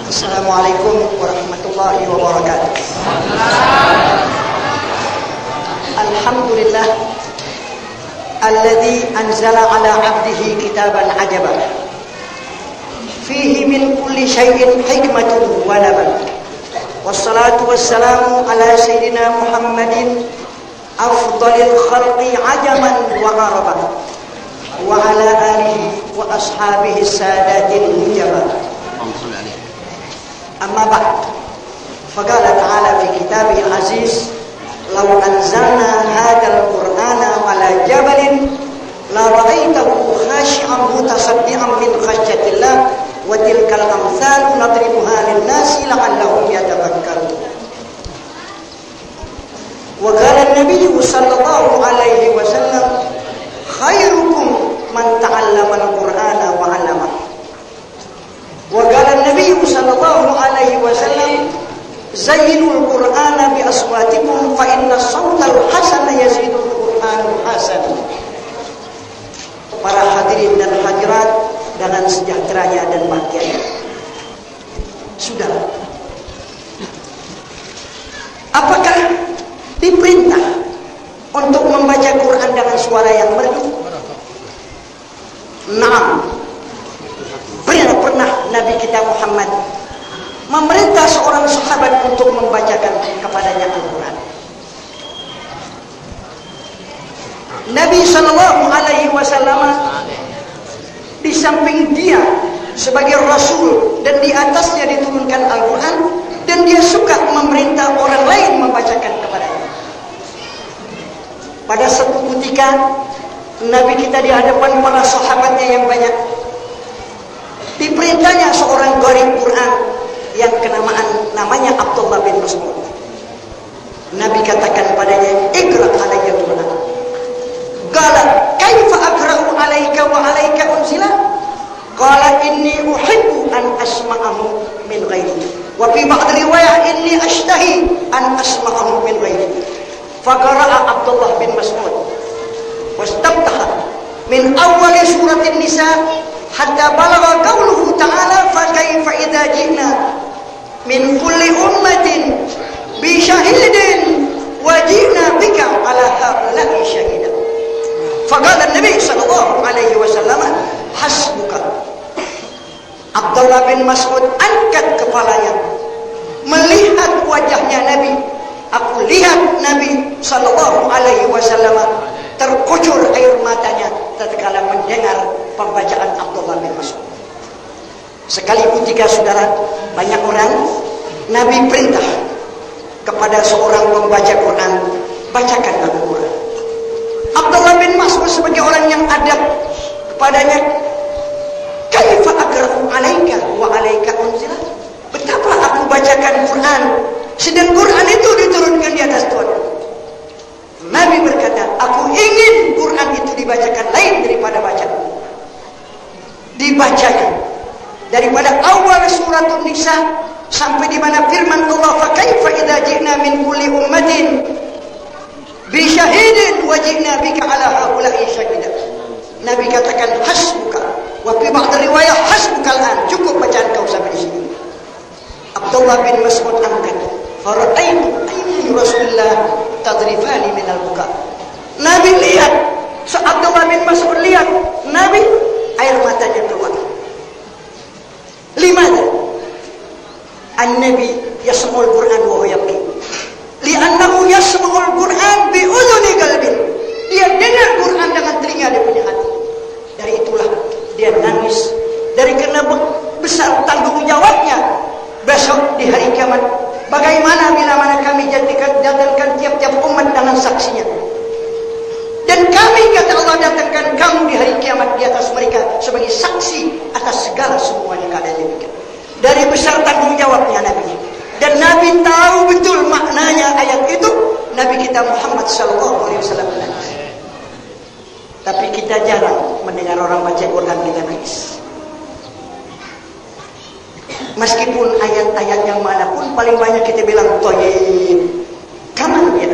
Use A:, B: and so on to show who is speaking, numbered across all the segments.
A: Assalamualaikum warahmatullahi wabarakatuh. Alhamdulillah alladzi anzala ala 'abdihi kitaban ajaban fihi min kulli syai'in hikmatun wa laban. Wassalatu wassalamu ala sayyidina Muhammadin afdalil khalqi ajaman wa araban wa ala alihi wa ashabihi sadatil mujaba. Amma ba'd, faqala ta'ala fi kitabihi al-aziz, law anzalna hadzal qur'ana ala jabalin la ra'aitahu khashi'an mutasaddian min khasyatillah wa tilkal amsalu nadribuha lin-nasi la'allahum yatafakkarun. Wa qala an-nabiy sallallahu alaihi wasallam, khairukum man ta'allama al-qur'ana wa 'allamahu. Wa qala an-nabiy sallallahu alaihi wasallam, zayyinul qur'ana bi aswatikum fa inna as-sawtal hasana yazidul qur'anul hasan. Para hadirin dan hadirat dengan sejahteranya dan bahagianya. Sudah. Apakah diperintah untuk membaca Quran dengan suara yang merdu? Naam. Pernah Nabi kita Muhammad memerintah seorang sahabat untuk membacakan kepadanya Al-Quran. Nabi Sallallahu Alaihi Wasallam di samping dia sebagai Rasul dan di atasnya diturunkan Al-Quran, dan dia suka memerintah orang lain membacakan kepadanya. Pada suatu ketika Nabi kita di hadapan para sahabatnya yang banyak, diperintahnya seorang gharib Quran yang namanya Abdullah bin Mas'ud. Nabi katakan padanya, "Iqra' alayya Quran." Qala, "Kaifa aqra'u alayka wa alayka unzila?" Qala, "Inni uhibbu an asma'ahu min ghairi." Wa fi ba'd riwayah, "Inni ashtahi an asma'ahu min ghairi." Faqara'a Abdullah bin Mas'ud wastabtaha min awwal suratin Nisa hatta balagha qauluhu ta'ala, fa kaifa idza ji'na min kulli ummatin bi syahidin wa ji'na bika ala haula'i shahida. Faqala an-nabi sallallahu alaihi wasallam, hasbuka. Abdullah bin Mas'ud angkat kepalanya melihat wajahnya Nabi. Aku lihat Nabi sallallahu alaihi wasallam terkucur air matanya tatkala mendengar pembacaan Abdullah bin Mas'ud. Sekali ketika saudara, banyak orang, Nabi perintah kepada seorang pembaca Quran, bacakan Al-Quran. Abdullah bin Mas'ud sebagai orang yang adab kepadanya, kaifa aqra'u alaika wa alaika unzila? Betapa aku bacakan Quran sedang Quran itu diturunkan di atas Tuhan. Nabi berkata, aku ingin Quran itu dibacakan lain daripada bacaan. Dibacakan daripada awal surat Nisa sampai di mana firman Allah, fa kaifa idza ji'na min kulli ummatin bi syahidin wa ji'na bika ala haula'i shahida. Nabi katakan, hasbuka. Wa fi ba'd riwayah, hasbuka al-an. Cukup bacaan kau sampai di sini. Abdullah bin Mas'ud angkat, fara'aitu ayyu Rasulullah tadrifani min al-buka. Nabi lihat, Abdullah bin Mas'ud lihat Nabi, air matanya keluar. Limana? An-Nabi yasma'ul Quran wa huwa yabki. Li'annahu yasma'ul Quran bi udhuni qalbin. Dia dengar Quran dengan telinga dia punya hati. Dari itulah dia nangis. Dari karena besar tanggung jawabnya besok di hari kiamat. Bagaimana bila mana kami datangkan tiap-tiap umat dengan saksinya. Dan kami, kata Allah, datangkan kamu di hari kiamat di atas mereka sebagai saksi atas segala semuanya kalian demikian. Dari besar tanggung jawabnya Nabi. Dan Nabi tahu betul maknanya ayat itu. Nabi kita Muhammad SAW. Tapi kita jarang mendengar orang baca Quran dengan nangis. Meskipun ayat-ayat yang manapun paling banyak kita bilang thayyib. Kaman ya?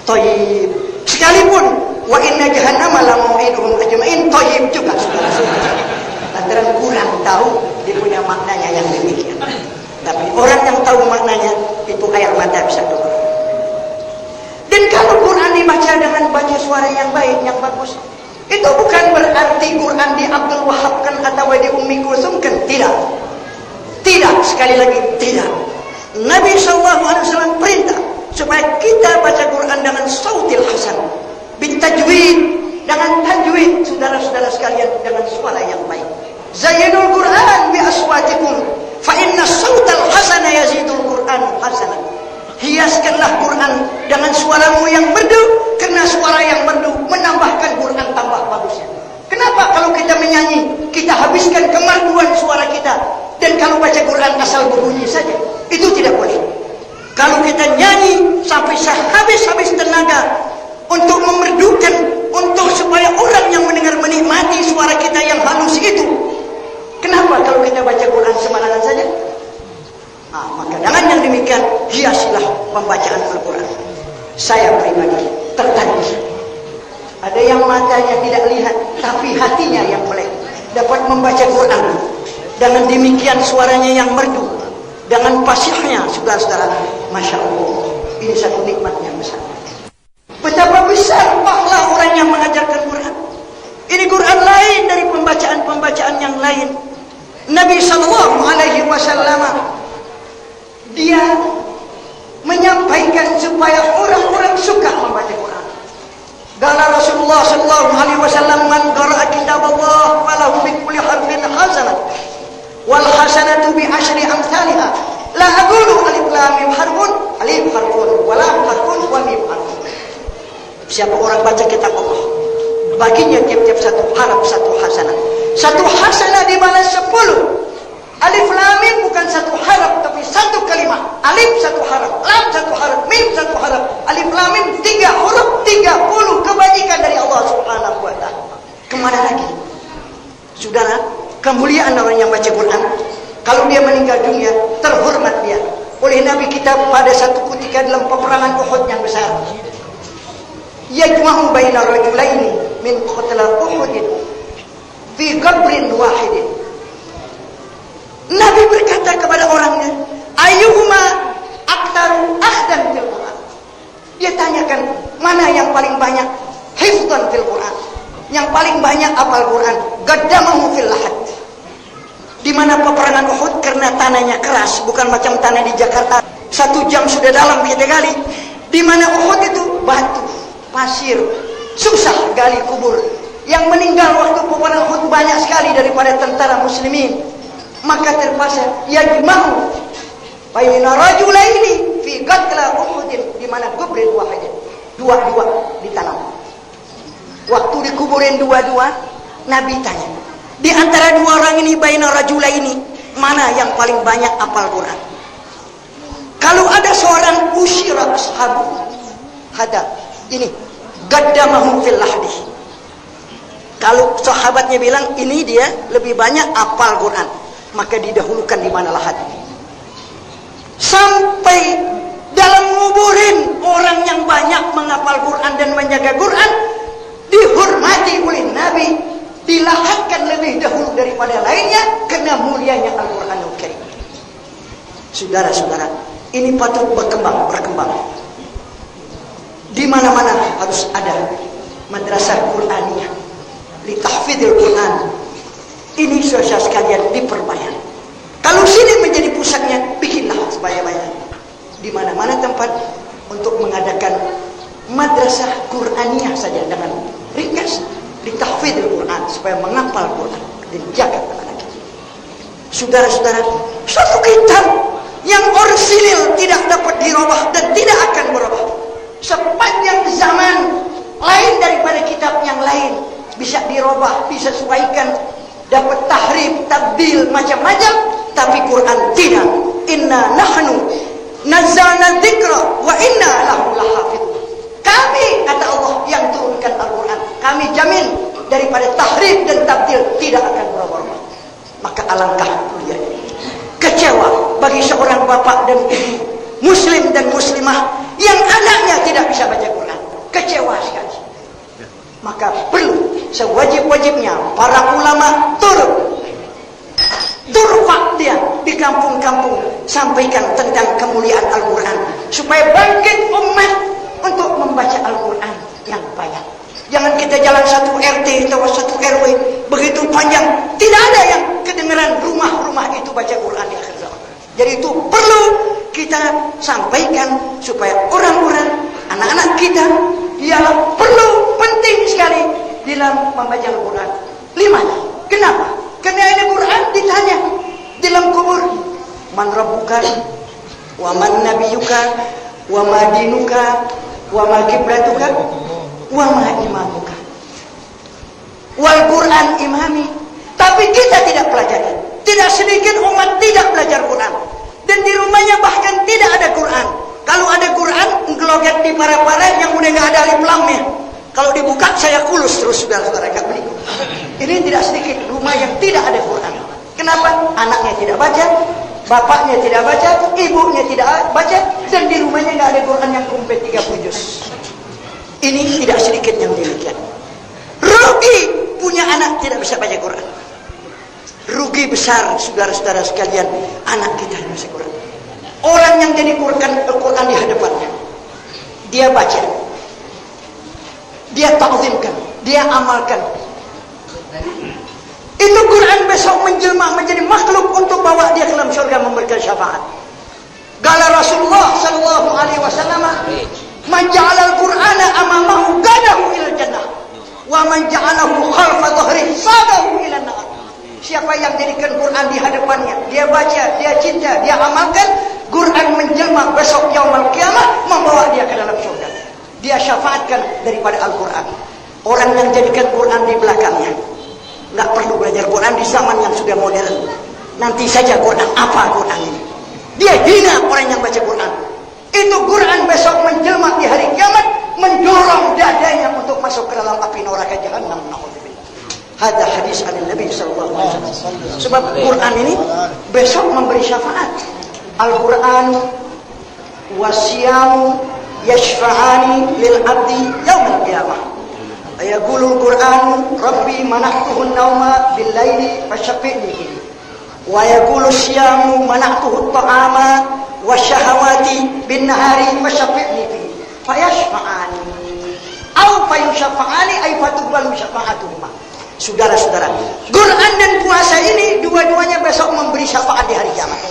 A: Thayyib. Sekalipun wa inna jahannama la mau'iduhum ajma'in, thayyib juga saudara-saudara. Lantaran kurang tahu dia punya maknanya yang demikian. Quran di Abdul Wahab kan atau di Ummi Kulsum kan? Tidak. Tidak, sekali lagi tidak. Nabi SAW perintah supaya kita baca Quran dengan sautil hasan, bitajwid, dengan tajwid, saudara-saudara sekalian, dengan suara yang baik. Zayyinul Quran bi aswatikum fa inna sautal hasana yazidul Quran hasana. Hiaskanlah Quran dengan suaramu yang merdu, karena suara yang merdu menambahkan Quran tambah bagusnya. Kenapa kalau kita menyanyi, kita habiskan kemerduan suara kita, dan kalau baca Quran asal berbunyi saja, itu tidak boleh. Kalau kita nyanyi sampai sehabis-habis tenaga untuk memerdukan, untuk supaya orang yang mendengar menikmati suara kita yang halus itu, kenapa kalau kita baca Quran sembarangan saja? Maka dengan yang demikian, hiasilah pembacaan Al-Quran. Saya pribadi tertarik. Ada yang matanya tidak lihat, tapi hatinya yang melek, dapat membaca Quran. Dengan demikian suaranya yang merdu, dengan fasihnya, saudara-saudara, Masya Allah, ini satu nikmat yang besar. Betapa besar pahala orang yang mengajarkan Quran. Ini Quran lain dari pembacaan-pembacaan yang lain. Nabi SAW dia menyampaikan supaya orang-orang suka membaca Quran. Qala Rasulullah SAW, man qara'a kitab Allah falahu bi kulli harfin hasanah wal hasanatu bi asyri amsalha. La aqulu alif lam mim harfun, alif harfun, wa lam harfun, wa mim harfun. Siapa orang baca kitab Allah, baginya tiap-tiap satu harf satu hasanah. Satu hasanah dibalas 10. Alif lam mim bukan satu harf, tapi satu kalimat. Alif satu harf, lam satu harf, mim satu harf. Alif lam mim 3 huruf, 30 kebajikan dari Allah Subhanahu wa ta'ala. Kemana lagi? Saudara, kemuliaan orang yang baca Quran, kalau dia meninggal dunia, terhormat dia oleh Nabi kita pada satu ketika dalam peperangan Uhud yang besar. Yajma'u baina rajulaini min qatla Uhudin fi qabrin wahidin. Nabi berkata kepada orangnya, ayyuhuma aktaru akhdan fil Quran. Dia tanyakan, mana yang paling banyak hifdzan fil Quran, yang paling banyak hafal Quran. Qaddamahu fil lahad. Di mana peperangan Uhud, karena tanahnya keras, bukan macam tanah di Jakarta 1 jam sudah dalam kita gali. Di mana Uhud itu batu, pasir, susah gali kubur. Yang meninggal waktu peperangan Uhud banyak sekali daripada tentara muslimin. Maka terpaksa yajma'u baina rajulaini fi qatla Uhudin, di mana kubrin wahidin, dua-dua ditanam. Waktu dikuburin dua-dua, Nabi tanya, di antara dua orang ini baina rajulaini, mana yang paling banyak hafal Quran? Kalau ada seorang usyira ashabu hada, ini qaddamahu fil lahdi. Kalau sahabatnya bilang ini dia lebih banyak hafal Quran, maka didahulukan di mana lahat. Sampai dalam nguburin orang yang banyak menghafal Quran dan menjaga Quran, dihormati oleh Nabi, dilahatkan lebih dahulu daripada lainnya karena mulianya Al-Quranul Karim. Saudara-saudara, ini patut berkembang. Di mana-mana harus ada madrasah Quraniyah li tahfidzil Quran. Ini saudara sekalian diperbanyak. Kalau sini menjadi pusatnya, bikinlah sebanyak-banyak. Di mana-mana tempat untuk mengadakan madrasah Quraniyah saja dengan ringkas ditahfidzul Quran, supaya menghafal Quran dan jaga anak kita. Saudara-saudara, suatu kitab yang orisinil tidak dapat dirubah dan tidak akan berubah sepanjang zaman. Lain daripada kitab yang lain, bisa dirubah, disesuaikan, dapat tahrif, tabdil, macam-macam, tapi Quran tidak. Inna nahnu nazzalna dzikra wa inna lahu lahafidz. Kami, kata Allah, yang turunkan Al-Quran, kami jamin daripada tahrif dan tabdil tidak akan berubah. Maka alangkah mulia, kecewa bagi seorang bapak dan ibu, muslim dan muslimah, yang anaknya tidak bisa baca Quran. Kecewa sekali. Maka perlu sewajib-wajibnya para ulama turfak dia di kampung-kampung, sampaikan tentang kemuliaan Al-Quran, supaya bangkit umat untuk membaca Al-Quran yang banyak. Jangan kita jalan satu RT atau satu RW begitu panjang, tidak ada yang kedengaran rumah-rumah itu baca Quran di akhir zaman. Jadi itu perlu kita sampaikan supaya orang-orang, anak-anak kita, ialah perlu penting sekali dalam membaca Al-Quran. 5. Kenapa? Karena ini Quran ditanya dalam kubur, man rabbuka, wa man nabiyuka, wa ma dinuka, wa ma kiblatuka, wa ma imamuka. Wal Quran imami. Tapi kita tidak pelajari. Tidak sedikit umat tidak belajar Quran. Dan di rumahnya bahkan tidak ada Quran. Kalau ada Quran, ngeloget di para-para yang udah nggak ada alif lamnya. Kalau dibuka saya kulus terus saudara-saudara, nggak beli. Ini tidak sedikit rumah yang tidak ada Quran. Kenapa? Anaknya tidak baca, bapaknya tidak baca, ibunya tidak baca, dan di rumahnya nggak ada Quran yang komplit 30 juz. Ini tidak sedikit yang demikian. Rugi punya anak tidak bisa baca Quran. Rugi besar saudara-saudara sekalian, anak kita tidak bisa Quran. Orang yang jadi Quran di hadapannya, dia baca, dia ta'zimkan, dia amalkan. Itu Quran besok menjelma menjadi makhluk untuk bawa dia ke dalam surga memberikan syafaat. Qala Rasulullah sallallahu alaihi wasallam, "Man ja'ala al-Qur'ana amamahu qadahu ila jannah, wa man ja'alahu khalfa dhahrihi sadahu ila nar." Siapa yang jadikan Quran di hadapannya, dia baca, dia cinta, dia amalkan, Quran menjelma besok yaumul kiamah membawa dia ke dalam surga. Dia syafaatkan daripada Al-Quran. Orang yang jadikan Quran di belakangnya, nggak perlu belajar Quran di zaman yang sudah modern. Nanti saja Quran apa Quran ini? Dia hina orang yang baca Quran. Itu Quran besok menjelma di hari kiamat, mendorong dadanya untuk masuk ke dalam api neraka jahanam. Ada hadis dari Nabi sallallahu alaihi wasallam. Sebab Quran ini besok memberi syafaat. Al-Quran wasyamu yashfa'ani lil abdi yaumil qiyamah. Ayaqulul Quran rabbi mana'tuhu an-nawma bil laili fashafi'ni bihi. Wa yaqulu syamu mana'tuhu at-ta'ama wasyahawati bin nahari fashafi'ni bihi. Fayashfa'ani aw fayushafa'ani ay fatuqbalu syafa'atuhuma. Saudara-saudara, Quran dan puasa ini dua-duanya besok memberi syafaat di hari kiamat.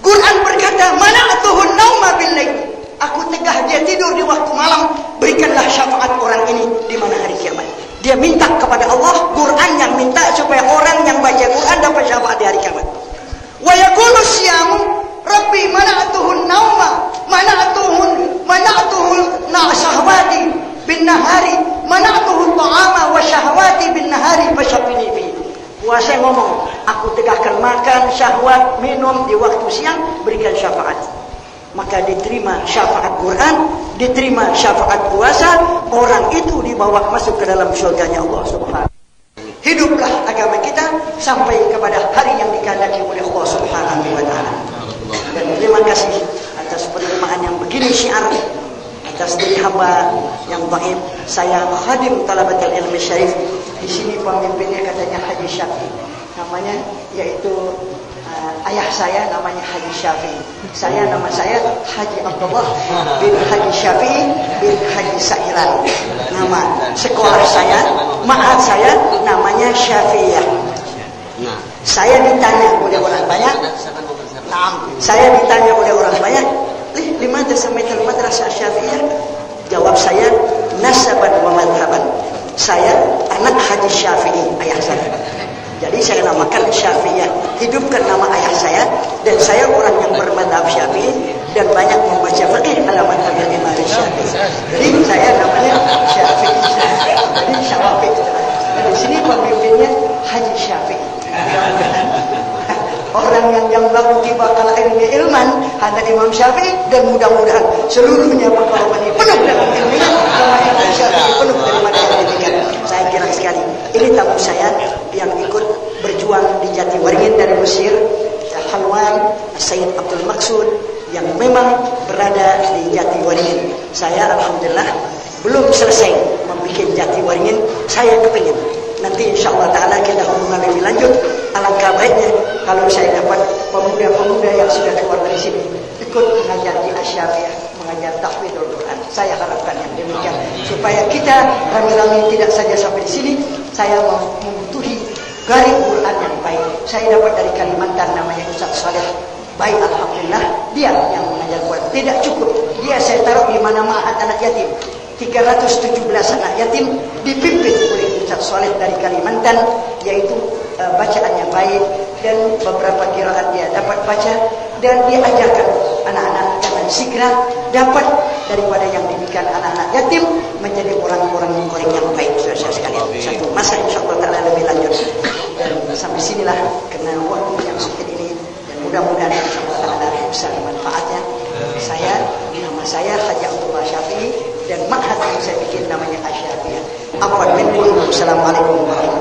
A: Quran berkata, "Mana'tuhun nauma bil lail." Aku tegah dia tidur di waktu malam, berikanlah syafaat orang ini di mana hari kiamat. Dia minta kepada Allah, Quran yang minta supaya orang yang baca Quran dapat syafaat di hari kiamat. Wa yaqulu syamu, "Rabbi mana'tuhun nauma, mana'tuhun syahwati bin nahari, mana'tuhun ta'ama wa syahwati bin nahari fasyafini fi." Puasa ngomong, aku tegakkan makan, syahwat, minum di waktu siang, berikan syafaat. Maka diterima syafaat Quran, diterima syafaat puasa, orang itu dibawa masuk ke dalam surganya Allah Subhanahu. Hiduplah agama kita sampai kepada hari yang dikehendaki oleh Allah Subhanahu wa taala. Dan terima kasih atas penerimaan yang begini syiar, atas diri hamba yang dhaif. Saya khadim talabatul ilmi syarif. Di sini pemimpinnya katanya Haji Syafi'i, namanya yaitu ayah saya namanya Haji Syafi'i. Nama saya Haji Abdullah bin Haji Syafi'i bin Haji Sa'iran. Nama sekolah saya, ma'had saya namanya Syafi'iyah. Saya ditanya oleh orang banyak. Saya ditanya oleh orang banyak, "Limadha samaital madrasah Syafi'iyah?" Jawab saya, "Nasaban wa madhaban." Saya anak Haji Syafi'i, ayah saya. Jadi saya namakan Syafi'iyah, hidupkan nama ayah saya, dan saya orang yang bermadhab Syafi'i dan banyak membaca fikih ala madhab Imam Syafi'i. Jadi saya namanya Syafi'i. Jadi Syafi'i. Di sini pemimpinnya Haji Syafi'i. Orang yang lalu tiba kala ilman hanya Imam Syafi'i, dan mudah-mudahan seluruhnya perkara ini penuh dengan ilmunya, karena Imam Syafi'i penuh daripada pendidikan. Saya kira sekali ini tamu saya yang ikut berjuang di Jatiwaringin dari Mesir, Halwan Sayyid Abdul Maksud yang memang berada di Jatiwaringin. Saya alhamdulillah belum selesai membuat Jatiwaringin. Saya kepingin nanti insyaallah ta'ala kita hubungan lebih lanjut. Alangkah baiknya kalau saya dapat pemuda-pemuda yang sudah keluar dari sini ikut mengajar di Asyafi'iyah. mengajar tahfidzul Quran. Saya harapkan yang demikian supaya kita rame-rame tidak saja sampai di sini. Saya membutuhi garis Quran yang baik. Saya dapat dari Kalimantan namanya Ustaz Saleh. Baik, alhamdulillah dia yang mengajar Quran. Tidak cukup. Dia saya taruh di mana ma'had anak yatim. 317 anak yatim dipimpin oleh Ustaz Saleh dari Kalimantan, yaitu bacaannya baik dan beberapa qiraat dia dapat baca, dan dia ajarkan anak-anak jangan segera dapat daripada yang demikian anak-anak yatim menjadi orang-orang yang baik. Saudara sekalian, satu masa insyaallah taala lebih lanjut, dan sampai sinilah karena waktu yang sempit ini, dan mudah-mudahan insyaallah taala bisa manfaatnya. Nama saya Haji Abdullah Syafi'i, dan ma'had yang saya bikin namanya Asy-Syafi'iyah. Assalamualaikum warahmatullahi wabarakatuh.